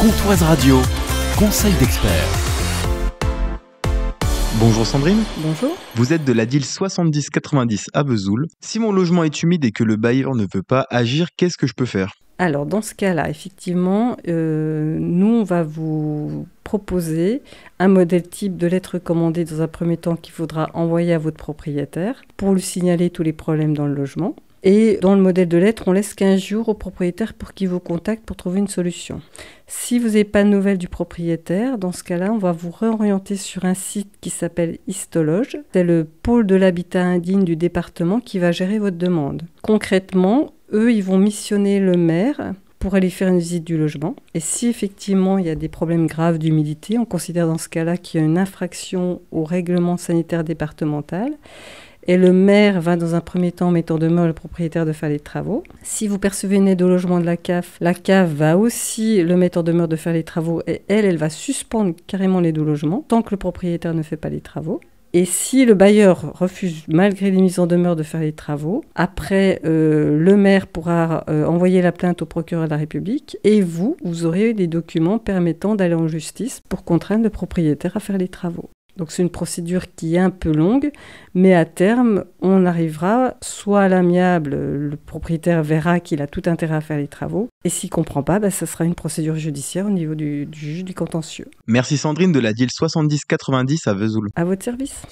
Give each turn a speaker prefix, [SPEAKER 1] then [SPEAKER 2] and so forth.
[SPEAKER 1] Comptoise Radio, conseil d'experts. Bonjour Sandrine.
[SPEAKER 2] Bonjour.
[SPEAKER 1] Vous êtes de la DIL 7090 à Vesoul. Si mon logement est humide et que le bailleur ne veut pas agir, qu'est-ce que je peux faire ?
[SPEAKER 2] Alors dans ce cas-là, effectivement, nous on va vous proposer un modèle type de lettre recommandée dans un premier temps qu'il faudra envoyer à votre propriétaire pour lui signaler tous les problèmes dans le logement. Et dans le modèle de lettre, on laisse 15 jours au propriétaire pour qu'il vous contacte pour trouver une solution. Si vous n'avez pas de nouvelles du propriétaire, dans ce cas-là, on va vous réorienter sur un site qui s'appelle Histologe. C'est le pôle de l'habitat indigne du département qui va gérer votre demande. Concrètement, eux, ils vont missionner le maire pour aller faire une visite du logement. Et si effectivement il y a des problèmes graves d'humidité, on considère dans ce cas-là qu'il y a une infraction au règlement sanitaire départemental. Et le maire va dans un premier temps mettre en demeure le propriétaire de faire les travaux. Si vous percevez une aide au logement de la CAF va aussi le mettre en demeure de faire les travaux et elle va suspendre carrément l'aide au logement tant que le propriétaire ne fait pas les travaux. Et si le bailleur refuse malgré les mises en demeure de faire les travaux, après le maire pourra envoyer la plainte au procureur de la République et vous aurez des documents permettant d'aller en justice pour contraindre le propriétaire à faire les travaux. Donc c'est une procédure qui est un peu longue, mais à terme, on arrivera soit à l'amiable, le propriétaire verra qu'il a tout intérêt à faire les travaux, et s'il ne comprend pas, ça sera une procédure judiciaire au niveau du juge du contentieux.
[SPEAKER 1] Merci Sandrine de la DIL 7090 à Vesoul.
[SPEAKER 2] À votre service.